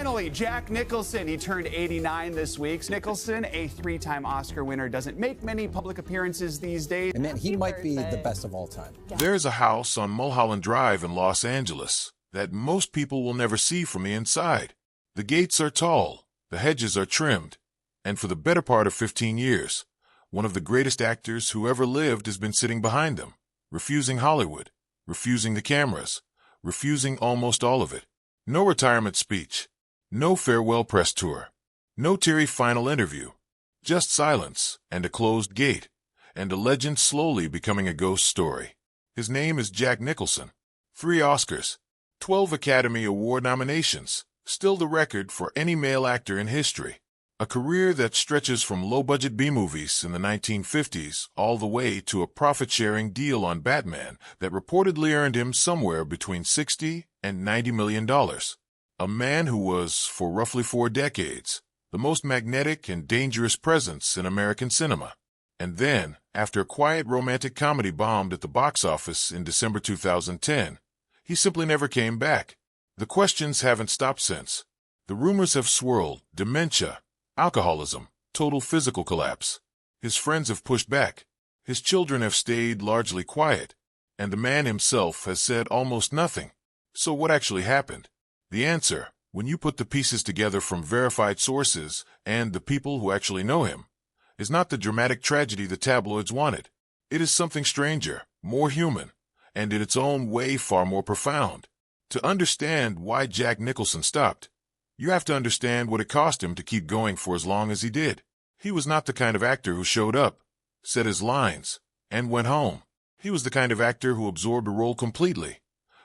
Finally, Jack Nicholson. He turned 89 this week. Nicholson, a three-time Oscar winner, doesn't make many public appearances these days. And man, he might be the best of all time. There's a house on Mulholland Drive in Los Angeles that most people will never see from the inside. The gates are tall, the hedges are trimmed, and for the better part of 15 years, one of the greatest actors who ever lived has been sitting behind them, refusing Hollywood, refusing the cameras, refusing almost all of it. No retirement speech, no farewell press tour, no teary final interview, just silence and a closed gate, and a legend slowly becoming a ghost story. His name is Jack Nicholson. 3 Oscars, 12 Academy Award nominations, still the record for any male actor in history. A career that stretches from low-budget B-movies in the 1950s all the way to a profit-sharing deal on Batman that reportedly earned him somewhere between $60 and $90 million. A man who was, for roughly 4 decades, the most magnetic and dangerous presence in American cinema. And then, after a quiet romantic comedy bombed at the box office in December 2010, he simply never came back. The questions haven't stopped since. The rumors have swirled: dementia, alcoholism, total physical collapse. His friends have pushed back. His children have stayed largely quiet. And the man himself has said almost nothing. So what actually happened? The answer, when you put the pieces together from verified sources and the people who actually know him, is not the dramatic tragedy the tabloids wanted. It is something stranger, more human, and in its own way far more profound. To understand why Jack Nicholson stopped, you have to understand what it cost him to keep going for as long as he did. He was not the kind of actor who showed up, said his lines, and went home. He was the kind of actor who absorbed a role completely,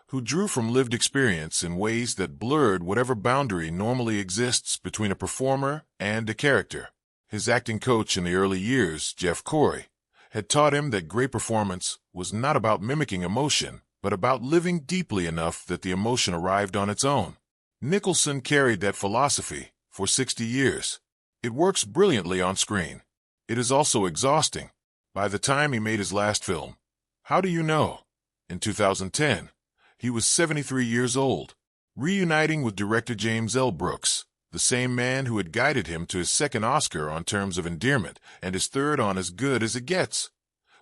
who drew from lived experience in ways that blurred whatever boundary normally exists between a performer and a character. His acting coach in the early years, Jeff Corey, had taught him that great performance was not about mimicking emotion, but about living deeply enough that the emotion arrived on its own. Nicholson carried that philosophy for 60 years. It works brilliantly on screen. It is also exhausting. By the time he made his last film, How Do You Know?, in 2010, he was 73 years old, reuniting with director James L. Brooks, the same man who had guided him to his second Oscar on Terms of Endearment and his third on As Good as It Gets.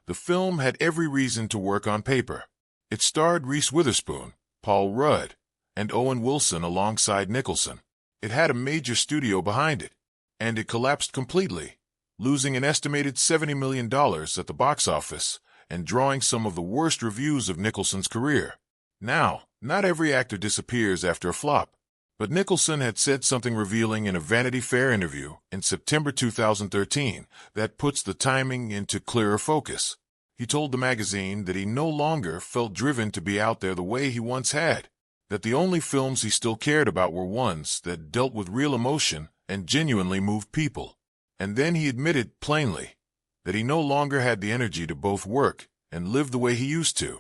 The film had every reason to work on paper. It starred Reese Witherspoon, Paul Rudd, and Owen Wilson alongside Nicholson. It had a major studio behind it, and it collapsed completely, losing an estimated $70 million at the box office and drawing some of the worst reviews of Nicholson's career. Now, not every actor disappears after a flop, but Nicholson had said something revealing in a Vanity Fair interview in September 2013 that puts the timing into clearer focus. He told the magazine that he no longer felt driven to be out there the way he once had, that the only films he still cared about were ones that dealt with real emotion and genuinely moved people. And then he admitted plainly that he no longer had the energy to both work and live the way he used to,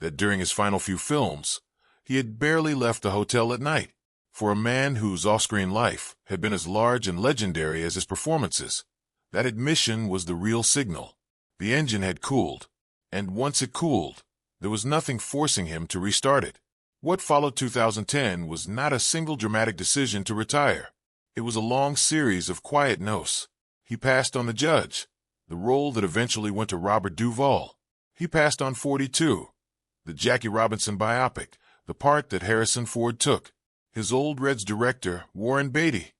that during his final few films, he had barely left the hotel at night. For a man whose off-screen life had been as large and legendary as his performances, that admission was the real signal. The engine had cooled, and once it cooled, there was nothing forcing him to restart it. What followed 2010 was not a single dramatic decision to retire. It was a long series of quiet no's. He passed on The Judge, the role that eventually went to Robert Duvall. He passed on 42, the Jackie Robinson biopic, the part that Harrison Ford took. His old Reds director, Warren Beatty,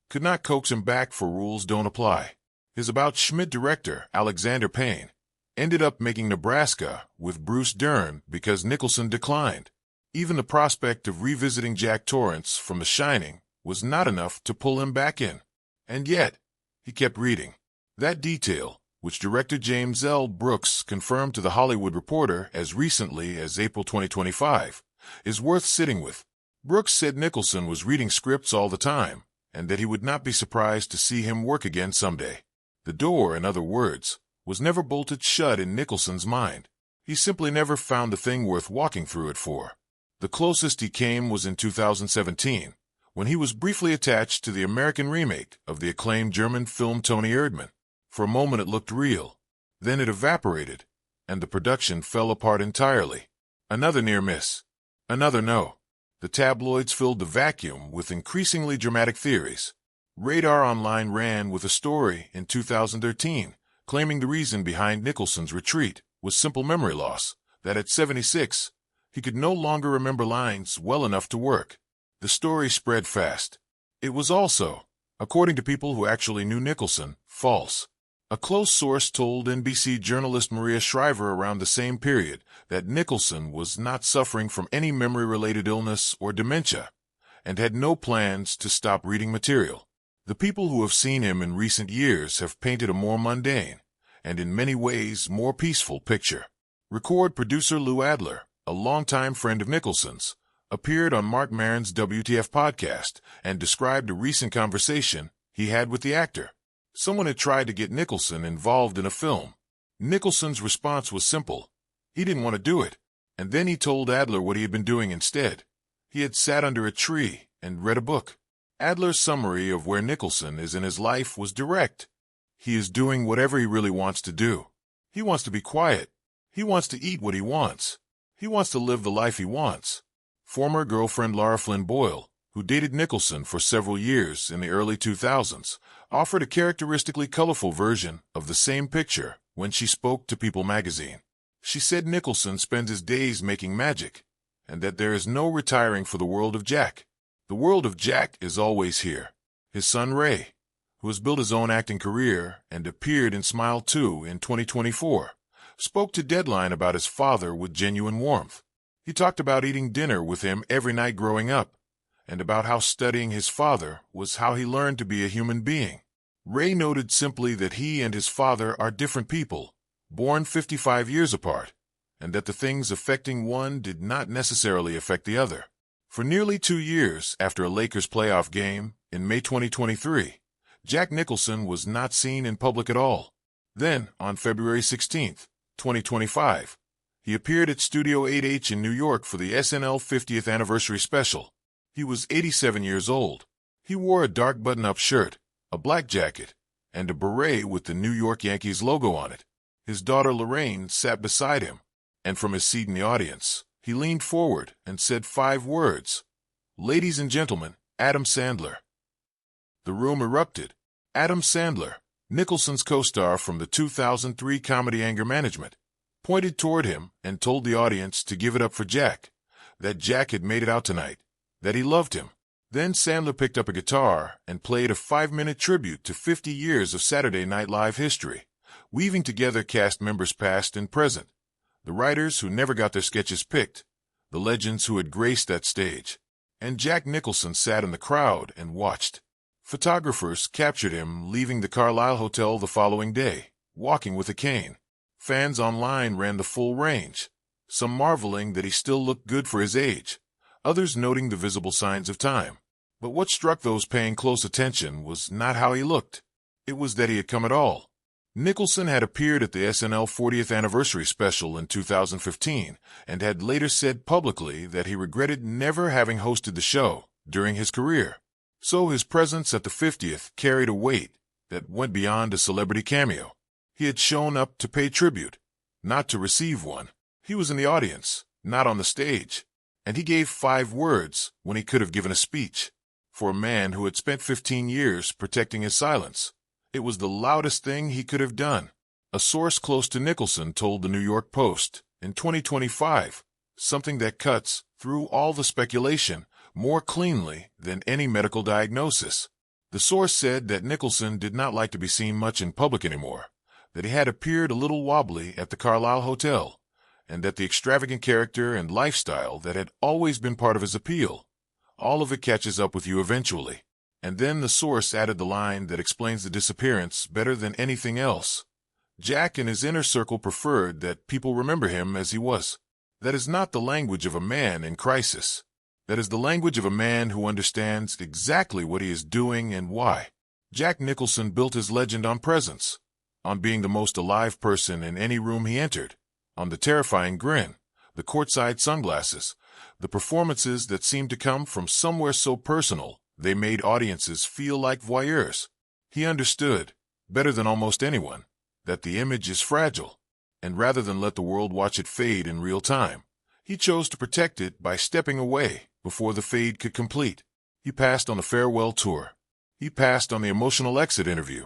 could not coax him back for Rules Don't Apply. His About Schmidt director, Alexander Payne, ended up making Nebraska with Bruce Dern because Nicholson declined. Even the prospect of revisiting Jack Torrance from The Shining was not enough to pull him back in. And yet, he kept reading. That detail, which director James L. Brooks confirmed to The Hollywood Reporter as recently as April 2025, is worth sitting with. Brooks said Nicholson was reading scripts all the time, and that he would not be surprised to see him work again someday. The door, in other words, was never bolted shut in Nicholson's mind. He simply never found the thing worth walking through it for. The closest he came was in 2017, when he was briefly attached to the American remake of the acclaimed German film Toni Erdmann. For a moment it looked real. Then it evaporated, and the production fell apart entirely. Another near miss. Another no. The tabloids filled the vacuum with increasingly dramatic theories. Radar Online ran with a story in 2013 claiming the reason behind Nicholson's retreat was simple memory loss, that at 76, he could no longer remember lines well enough to work. The story spread fast. It was also, according to people who actually knew Nicholson, false. A close source told NBC journalist Maria Shriver around the same period that Nicholson was not suffering from any memory-related illness or dementia and had no plans to stop reading material. The people who have seen him in recent years have painted a more mundane and in many ways more peaceful picture. Record producer Lou Adler, a longtime friend of Nicholson's, appeared on Marc Maron's WTF podcast and described a recent conversation he had with the actor. Someone had tried to get Nicholson involved in a film. Nicholson's response was simple. He didn't want to do it. And then he told Adler what he had been doing instead. He had sat under a tree and read a book. Adler's summary of where Nicholson is in his life was direct. He is doing whatever he really wants to do. He wants to be quiet. He wants to eat what he wants. He wants to live the life he wants. Former girlfriend Lara Flynn Boyle, who dated Nicholson for several years in the early 2000s, offered a characteristically colorful version of the same picture when she spoke to People magazine. She said Nicholson spends his days making magic, and that there is no retiring for the world of Jack. The world of Jack is always here. His son Ray, who has built his own acting career and appeared in Smile 2 in 2024, spoke to Deadline about his father with genuine warmth. He talked about eating dinner with him every night growing up, and about how studying his father was how he learned to be a human being. Ray noted simply that he and his father are different people, born 55 years apart, and that the things affecting one did not necessarily affect the other. For nearly 2 years after a Lakers playoff game in May 2023, Jack Nicholson was not seen in public at all. Then, on February 16, 2025, he appeared at Studio 8H in New York for the SNL 50th anniversary special. He was 87 years old. He wore a dark button-up shirt, a black jacket, and a beret with the New York Yankees logo on it. His daughter Lorraine sat beside him, and from his seat in the audience, he leaned forward and said 5 words. "Ladies and gentlemen, Adam Sandler." The room erupted. Adam Sandler, Nicholson's co-star from the 2003 comedy Anger Management, pointed toward him and told the audience to give it up for Jack, that Jack had made it out tonight, that he loved him. Then Sandler picked up a guitar and played a 5-minute tribute to 50 years of Saturday Night Live history, weaving together cast members past and present, the writers who never got their sketches picked, the legends who had graced that stage. And Jack Nicholson sat in the crowd and watched. Photographers captured him leaving the Carlisle Hotel the following day, walking with a cane. Fans online ran the full range, some marveling that he still looked good for his age, others noting the visible signs of time. But what struck those paying close attention was not how he looked. It was that he had come at all. Nicholson had appeared at the SNL 40th anniversary special in 2015 and had later said publicly that he regretted never having hosted the show during his career. So his presence at the 50th carried a weight that went beyond a celebrity cameo. He had shown up to pay tribute, not to receive one. He was in the audience, not on the stage. And he gave 5 words when he could have given a speech. For a man who had spent 15 years protecting his silence, it was the loudest thing he could have done. A source close to Nicholson told the New York Post, in 2025, something that cuts through all the speculation more cleanly than any medical diagnosis. The source said that Nicholson did not like to be seen much in public anymore, that he had appeared a little wobbly at the Carlisle Hotel, and that the extravagant character and lifestyle that had always been part of his appeal, all of it catches up with you eventually. And then the source added the line that explains the disappearance better than anything else. Jack and his inner circle preferred that people remember him as he was. That is not the language of a man in crisis. That is the language of a man who understands exactly what he is doing and why. Jack Nicholson built his legend on presence, on being the most alive person in any room he entered, on the terrifying grin, the courtside sunglasses, the performances that seemed to come from somewhere so personal they made audiences feel like voyeurs. He understood, better than almost anyone, that the image is fragile, and rather than let the world watch it fade in real time, he chose to protect it by stepping away before the fade could complete. He passed on the farewell tour. He passed on the emotional exit interview.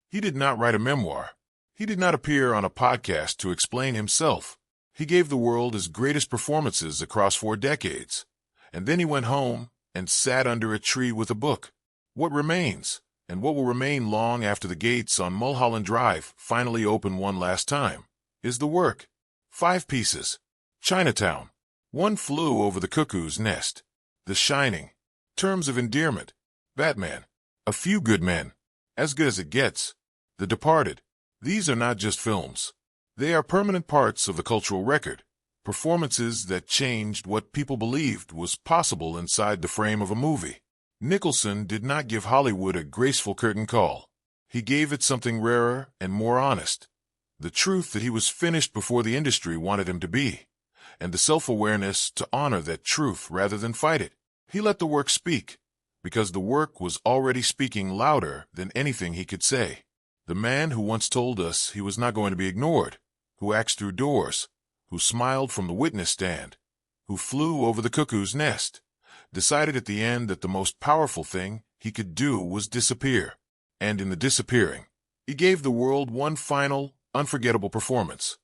He did not write a memoir. He did not appear on a podcast to explain himself. He gave the world his greatest performances across 4 decades. And then he went home and sat under a tree with a book. What remains, and what will remain long after the gates on Mulholland Drive finally open one last time, is the work. 5 pieces. Chinatown. One Flew Over the Cuckoo's Nest. The Shining. Terms of Endearment. Batman. A Few Good Men. As Good as It Gets. The Departed. These are not just films. They are permanent parts of the cultural record. Performances that changed what people believed was possible inside the frame of a movie. Nicholson did not give Hollywood a graceful curtain call. He gave it something rarer and more honest. The truth that he was finished before the industry wanted him to be, and the self-awareness to honor that truth rather than fight it. He let the work speak, because the work was already speaking louder than anything he could say. The man who once told us he was not going to be ignored, who acts through doors, who smiled from the witness stand, who flew over the cuckoo's nest, decided at the end that the most powerful thing he could do was disappear. And in the disappearing, he gave the world one final, unforgettable performance.